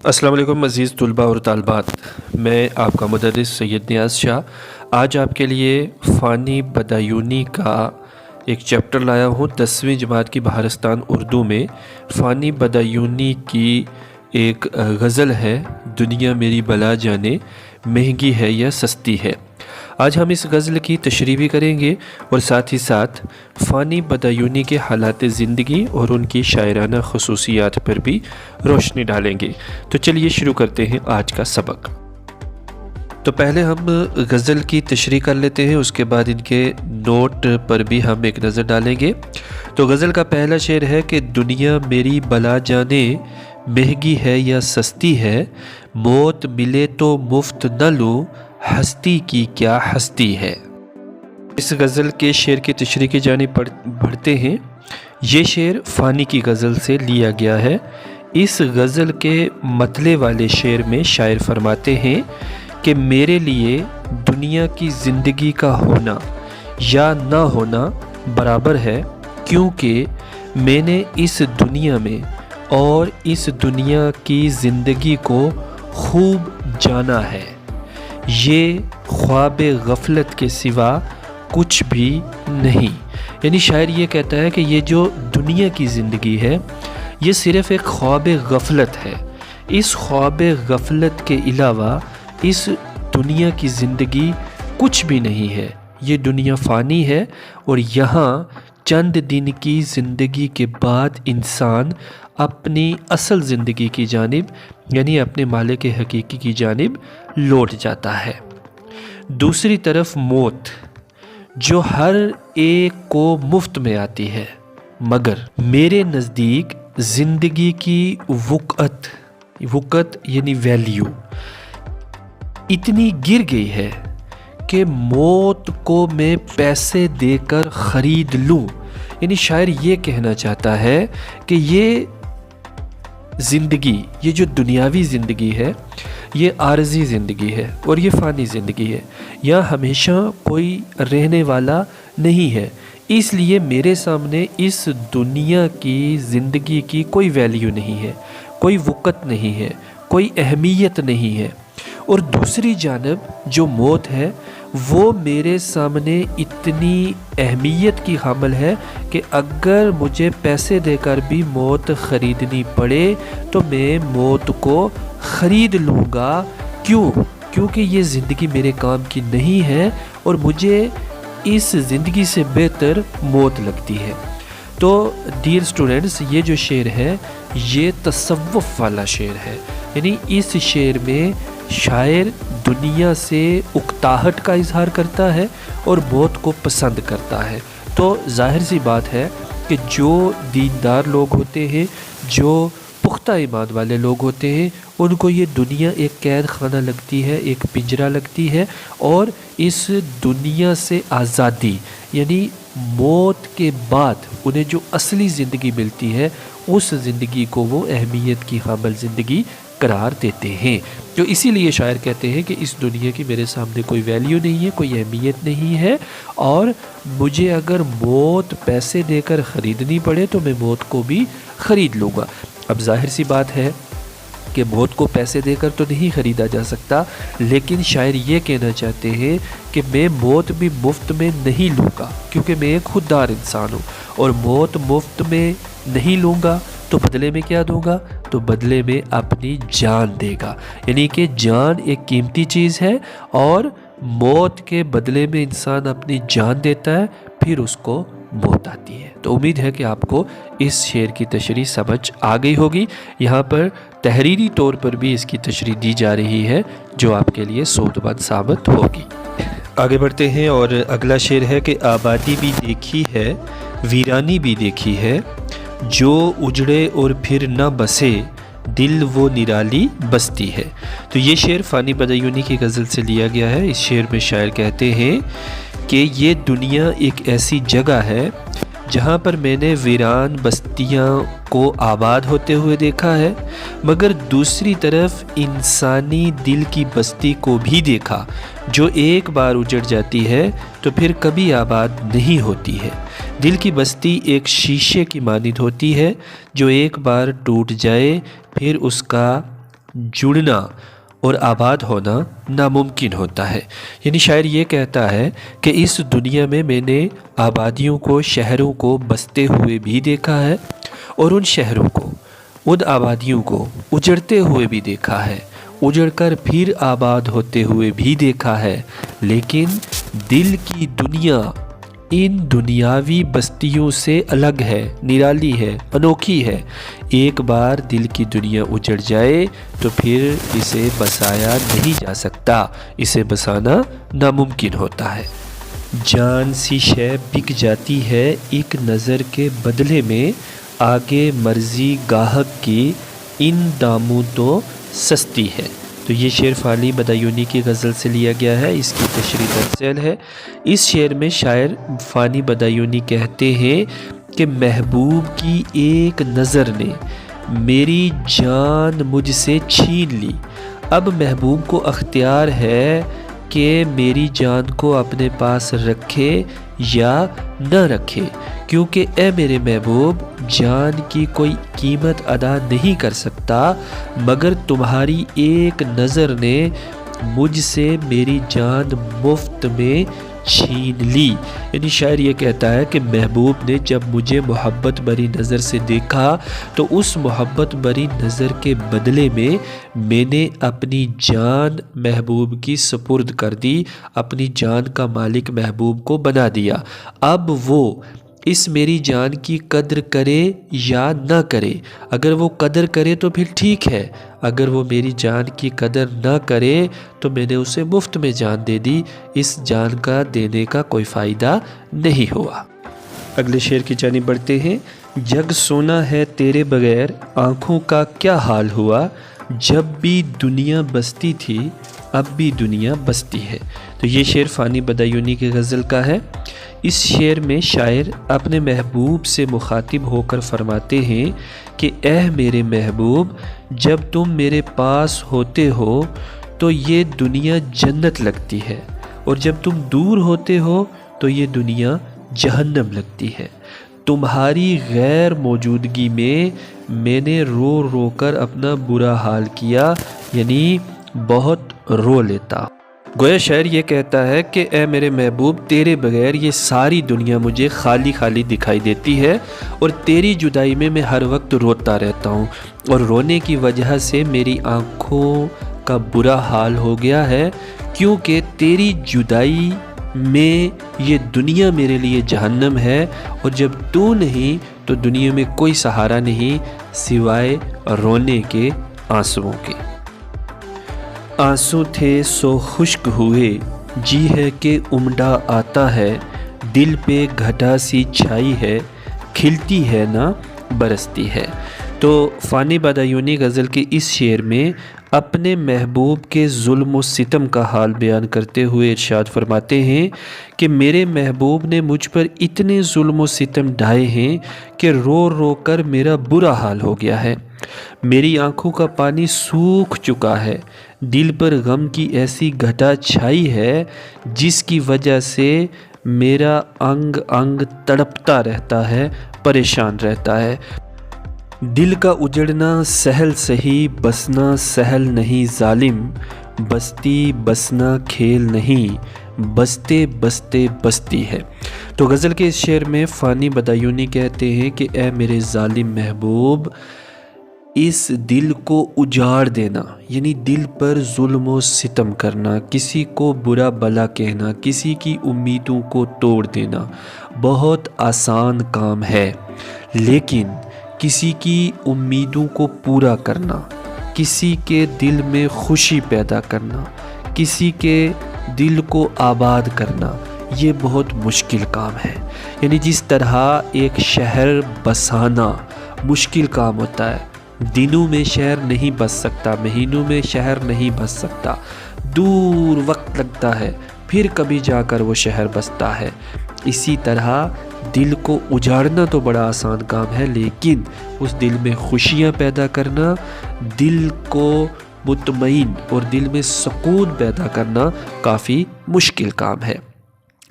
السلام علیکم عزیز طلباء اور طالبات، میں آپ کا مدرس سید نیاز شاہ آج آپ کے لیے فانی بدایونی کا ایک چیپٹر لایا ہوں۔ 10ویں جماعت کی بہارستان اردو میں فانی بدایونی کی ایک غزل ہے، دنیا میری بلا جانے مہنگی ہے یا سستی ہے۔ آج ہم اس غزل کی تشریح بھی کریں گے اور ساتھ ہی ساتھ فانی بدایونی کے حالات زندگی اور ان کی شاعرانہ خصوصیات پر بھی روشنی ڈالیں گے۔ تو چلیے شروع کرتے ہیں آج کا سبق۔ تو پہلے ہم غزل کی تشریح کر لیتے ہیں، اس کے بعد ان کے نوٹ پر بھی ہم ایک نظر ڈالیں گے۔ تو غزل کا پہلا شعر ہے کہ دنیا میری بلا جانے مہنگی ہے یا سستی ہے، موت ملے تو مفت نہ لوں، ہستی کی کیا ہستی ہے۔ اس غزل کے شعر کی تشریح کی جانب بڑھتے ہیں۔ یہ شعر فانی کی غزل سے لیا گیا ہے۔ اس غزل کے مطلع والے شعر میں شاعر فرماتے ہیں کہ میرے لیے دنیا کی زندگی کا ہونا یا نہ ہونا برابر ہے، کیونکہ میں نے اس دنیا میں اور اس دنیا کی زندگی کو خوب جانا ہے۔ یہ خواب غفلت کے سوا کچھ بھی نہیں۔ یعنی شاعر یہ کہتا ہے کہ یہ جو دنیا کی زندگی ہے یہ صرف ایک خواب غفلت ہے۔ اس خواب غفلت کے علاوہ اس دنیا کی زندگی کچھ بھی نہیں ہے۔ یہ دنیا فانی ہے اور یہاں چند دن کی زندگی کے بعد انسان اپنی اصل زندگی کی جانب یعنی اپنے مالک حقیقی کی جانب لوٹ جاتا ہے۔ دوسری طرف موت جو ہر ایک کو مفت میں آتی ہے، مگر میرے نزدیک زندگی کی وقت یعنی ویلیو اتنی گر گئی ہے کہ موت کو میں پیسے دے کر خرید لوں۔ یعنی شاعر یہ کہنا چاہتا ہے کہ یہ زندگی، یہ جو دنیاوی زندگی ہے یہ عارضی زندگی ہے اور یہ فانی زندگی ہے، یہاں ہمیشہ کوئی رہنے والا نہیں ہے۔ اس لیے میرے سامنے اس دنیا کی زندگی کی کوئی ویلیو نہیں ہے، کوئی وقت نہیں ہے، کوئی اہمیت نہیں ہے۔ اور دوسری جانب جو موت ہے وہ میرے سامنے اتنی اہمیت کی حامل ہے کہ اگر مجھے پیسے دے کر بھی موت خریدنی پڑے تو میں موت کو خرید لوں گا۔ کیونکہ یہ زندگی میرے کام کی نہیں ہے اور مجھے اس زندگی سے بہتر موت لگتی ہے۔ تو ڈیئر اسٹوڈنٹس، یہ جو شعر ہے یہ تصوف والا شعر ہے۔ یعنی اس شعر میں شاعر دنیا سے اکتاہٹ کا اظہار کرتا ہے اور موت کو پسند کرتا ہے۔ تو ظاہر سی بات ہے کہ جو دیندار لوگ ہوتے ہیں، جو پختہ ایمان والے لوگ ہوتے ہیں، ان کو یہ دنیا ایک قید خانہ لگتی ہے، ایک پنجرہ لگتی ہے، اور اس دنیا سے آزادی یعنی موت کے بعد انہیں جو اصلی زندگی ملتی ہے اس زندگی کو وہ اہمیت کی حامل زندگی قرار دیتے ہیں۔ تو اسی لیے شاعر کہتے ہیں کہ اس دنیا کی میرے سامنے کوئی ویلیو نہیں ہے، کوئی اہمیت نہیں ہے، اور مجھے اگر موت پیسے دے کر خریدنی پڑے تو میں موت کو بھی خرید لوں گا۔ اب ظاہر سی بات ہے کہ موت کو پیسے دے کر تو نہیں خریدا جا سکتا، لیکن شاعر یہ کہنا چاہتے ہیں کہ میں موت بھی مفت میں نہیں لوں گا، کیونکہ میں ایک خوددار انسان ہوں، اور موت مفت میں نہیں لوں گا تو بدلے میں کیا دوں گا؟ تو بدلے میں اپنی جان دے گا۔ یعنی کہ جان ایک قیمتی چیز ہے اور موت کے بدلے میں انسان اپنی جان دیتا ہے، پھر اس کو موت آتی ہے۔ تو امید ہے کہ آپ کو اس شعر کی تشریح سمجھ آ گئی ہوگی۔ یہاں پر تحریری طور پر بھی اس کی تشریح دی جا رہی ہے جو آپ کے لیے سود مند ثابت ہوگی۔ آگے بڑھتے ہیں اور اگلا شعر ہے کہ آبادی بھی دیکھی ہے، ویرانی بھی دیکھی ہے، جو اجڑے اور پھر نہ بسے، دل وہ نرالی بستی ہے۔ تو یہ شعر فانی بدایونی کی غزل سے لیا گیا ہے۔ اس شعر میں شاعر کہتے ہیں کہ یہ دنیا ایک ایسی جگہ ہے جہاں پر میں نے ویران بستیاں کو آباد ہوتے ہوئے دیکھا ہے، مگر دوسری طرف انسانی دل کی بستی کو بھی دیکھا جو ایک بار اجڑ جاتی ہے تو پھر کبھی آباد نہیں ہوتی ہے۔ دل کی بستی ایک شیشے کی مانند ہوتی ہے جو ایک بار ٹوٹ جائے پھر اس کا جڑنا اور آباد ہونا ناممکن ہوتا ہے۔ یعنی شاعر یہ کہتا ہے کہ اس دنیا میں میں نے آبادیوں کو، شہروں کو بستے ہوئے بھی دیکھا ہے، اور ان شہروں کو، ان آبادیوں کو اجڑتے ہوئے بھی دیکھا ہے، اجڑ کر پھر آباد ہوتے ہوئے بھی دیکھا ہے، لیکن دل کی دنیا ان دنیاوی بستیوں سے الگ ہے، نرالی ہے، انوکھی ہے۔ ایک بار دل کی دنیا اجڑ جائے تو پھر اسے بسایا نہیں جا سکتا، اسے بسانا ناممکن ہوتا ہے۔ جان سی شے بک جاتی ہے ایک نظر کے بدلے میں، آگے مرضی گاہک کی ان داموں تو سستی ہے۔ تو یہ شعر فانی بدایونی کی غزل سے لیا گیا ہے، اس کی تشریح درسیل ہے۔ اس شعر میں شاعر فانی بدایونی کہتے ہیں کہ محبوب کی ایک نظر نے میری جان مجھ سے چھین لی، اب محبوب کو اختیار ہے کہ میری جان کو اپنے پاس رکھے یا نہ رکھے، کیونکہ اے میرے محبوب جان کی کوئی قیمت ادا نہیں کر سکتا، مگر تمہاری ایک نظر نے مجھ سے میری جان مفت میں چھین لی۔ یعنی شاعر یہ کہتا ہے کہ محبوب نے جب مجھے محبت بری نظر سے دیکھا تو اس محبت بری نظر کے بدلے میں نے اپنی جان محبوب کی سپرد کر دی، اپنی جان کا مالک محبوب کو بنا دیا۔ اب وہ اس میری جان کی قدر کرے یا نہ کرے، اگر وہ قدر کرے تو پھر ٹھیک ہے، اگر وہ میری جان کی قدر نہ کرے تو میں نے اسے مفت میں جان دے دی، اس جان کا دینے کا کوئی فائدہ نہیں ہوا۔ اگلے شعر کی جانب بڑھتے ہیں۔ جگ سونا ہے تیرے بغیر آنکھوں کا کیا حال ہوا، جب بھی دنیا بستی تھی اب بھی دنیا بستی ہے۔ تو یہ شعر فانی بدایونی کی غزل کا ہے۔ اس شعر میں شاعر اپنے محبوب سے مخاطب ہو کر فرماتے ہیں کہ اے میرے محبوب، جب تم میرے پاس ہوتے ہو تو یہ دنیا جنت لگتی ہے، اور جب تم دور ہوتے ہو تو یہ دنیا جہنم لگتی ہے۔ تمہاری غیر موجودگی میں نے رو رو کر اپنا برا حال کیا، یعنی بہت رو لیتا۔ گویا شاعر یہ کہتا ہے کہ اے میرے محبوب، تیرے بغیر یہ ساری دنیا مجھے خالی خالی دکھائی دیتی ہے، اور تیری جدائی میں ہر وقت روتا رہتا ہوں، اور رونے کی وجہ سے میری آنکھوں کا برا حال ہو گیا ہے، کیونکہ تیری جدائی میں یہ دنیا میرے لیے جہنم ہے، اور جب تو نہیں تو دنیا میں کوئی سہارا نہیں سوائے رونے کے آنسوؤں کے۔ آنسو تھے سو خشک ہوئے، جی ہے کہ امڈا آتا ہے، دل پہ گھٹا سی چھائی ہے، کھلتی ہے نہ برستی ہے۔ تو فانی بدایونی غزل کے اس شعر میں اپنے محبوب کے ظلم و ستم کا حال بیان کرتے ہوئے ارشاد فرماتے ہیں کہ میرے محبوب نے مجھ پر اتنے ظلم و ستم ڈھائے ہیں کہ رو رو کر میرا برا حال ہو گیا ہے، میری آنکھوں کا پانی سوکھ چکا ہے، دل پر غم کی ایسی گھٹا چھائی ہے جس کی وجہ سے میرا انگ انگ تڑپتا رہتا ہے، پریشان رہتا ہے۔ دل کا اجڑنا سہل سہی، بسنا سہل نہیں ظالم، بستی بسنا کھیل نہیں، بستے بستے بستی ہے۔ تو غزل کے اس شعر میں فانی بدایونی کہتے ہیں کہ اے میرے ظالم محبوب، اس دل کو اجاڑ دینا، یعنی دل پر ظلم و ستم کرنا، کسی کو برا بلا کہنا، کسی کی امیدوں کو توڑ دینا بہت آسان کام ہے، لیکن کسی کی امیدوں کو پورا کرنا، کسی کے دل میں خوشی پیدا کرنا، کسی کے دل کو آباد کرنا، یہ بہت مشکل کام ہے۔ یعنی جس طرح ایک شہر بسانا مشکل کام ہوتا ہے، دنوں میں شہر نہیں بس سکتا، مہینوں میں شہر نہیں بس سکتا، دور وقت لگتا ہے، پھر کبھی جا کر وہ شہر بستا ہے، اسی طرح دل کو اجاڑنا تو بڑا آسان کام ہے، لیکن اس دل میں خوشیاں پیدا کرنا، دل کو مطمئن اور دل میں سکون پیدا کرنا کافی مشکل کام ہے۔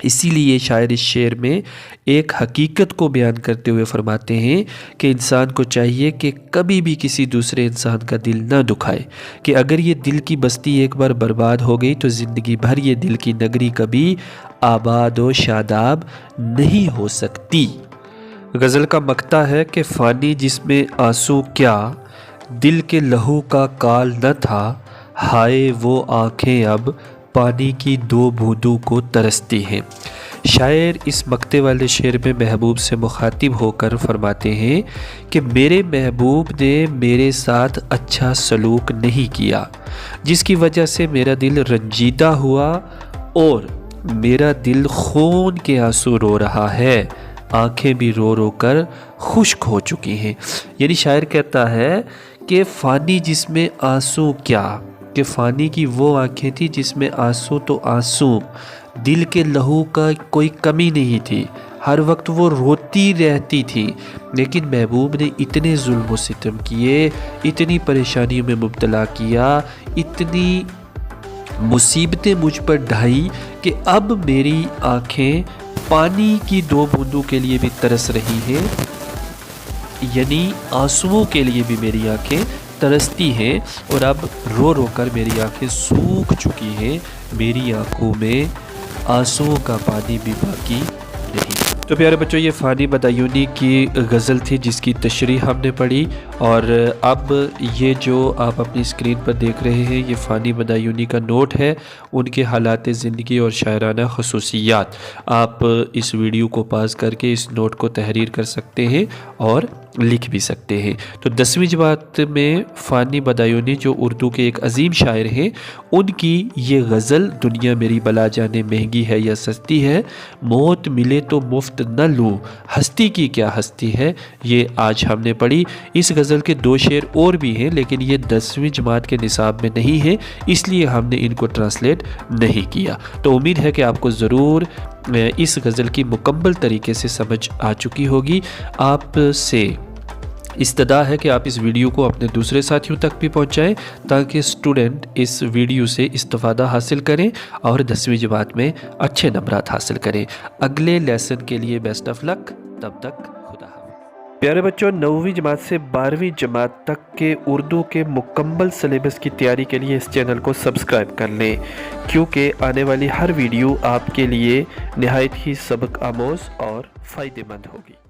اسی لیے شاعر اس شعر میں ایک حقیقت کو بیان کرتے ہوئے فرماتے ہیں کہ انسان کو چاہیے کہ کبھی بھی کسی دوسرے انسان کا دل نہ دکھائے، کہ اگر یہ دل کی بستی ایک بار برباد ہو گئی تو زندگی بھر یہ دل کی نگری کبھی آباد و شاداب نہیں ہو سکتی۔ غزل کا مقطع ہے کہ فانی جس میں آنسو کیا، دل کے لہو کا کال نہ تھا، ہائے وہ آنکھیں اب پانی کی 2 بوندوں کو ترستی ہیں۔ شاعر اس مقطع والے شعر میں محبوب سے مخاطب ہو کر فرماتے ہیں کہ میرے محبوب نے میرے ساتھ اچھا سلوک نہیں کیا، جس کی وجہ سے میرا دل رنجیدہ ہوا اور میرا دل خون کے آنسو رو رہا ہے، آنکھیں بھی رو رو کر خشک ہو چکی ہیں۔ یعنی شاعر کہتا ہے کہ فانی جس میں آنسو کیا، کہ فانی کی وہ آنکھیں تھی جس میں آنسو تو آنسو، دل کے لہو کا کوئی کمی نہیں تھی، ہر وقت وہ روتی رہتی تھی، لیکن محبوب نے اتنے ظلم و ستم کیے، اتنی پریشانیوں میں مبتلا کیا، اتنی مصیبتیں مجھ پر ڈھائی کہ اب میری آنکھیں پانی کی 2 بوندوں کے لیے بھی ترس رہی ہیں، یعنی آنسوؤں کے لیے بھی میری آنکھیں ترستی ہیں، اور اب رو رو کر میری آنکھیں سوکھ چکی ہیں، میری آنکھوں میں آنسوؤں کا پانی بھی باقی نہیں۔ تو پیارے بچوں، یہ فانی بدایونی کی غزل تھی جس کی تشریح ہم نے پڑھی، اور اب یہ جو آپ اپنی اسکرین پر دیکھ رہے ہیں یہ فانی بدایونی کا نوٹ ہے، ان کے حالات زندگی اور شاعرانہ خصوصیات۔ آپ اس ویڈیو کو پاز کر کے اس نوٹ کو تحریر کر سکتے ہیں اور لکھ بھی سکتے ہیں۔ تو 10ویں جماعت میں فانی بدایونی جو اردو کے ایک عظیم شاعر ہیں، ان کی یہ غزل دنیا میری بلا جانے مہنگی ہے یا سستی ہے، موت ملے تو مفت نہ لوں، ہستی کی کیا ہستی ہے، یہ آج ہم نے پڑھی۔ اس غزل کے 2 شعر اور بھی ہیں لیکن یہ 10ویں جماعت کے نصاب میں نہیں ہیں، اس لیے ہم نے ان کو ٹرانسلیٹ نہیں کیا۔ تو امید ہے کہ آپ کو ضرور اس غزل کی مکمل طریقے سے سمجھ آ چکی ہوگی۔ آپ سے استدعا ہے کہ آپ اس ویڈیو کو اپنے دوسرے ساتھیوں تک بھی پہنچائیں تاکہ اسٹوڈنٹ اس ویڈیو سے استفادہ حاصل کریں اور 10ویں جماعت میں اچھے نمبرات حاصل کریں۔ اگلے لیسن کے لیے بیسٹ آف لک، تب تک خدا حافظ۔ پیارے بچوں، 9ویں جماعت سے 12ویں جماعت تک کے اردو کے مکمل سلیبس کی تیاری کے لیے اس چینل کو سبسکرائب کر لیں، کیونکہ آنے والی ہر ویڈیو آپ کے لیے نہایت ہی سبق آموز اور فائدہ مند ہوگی۔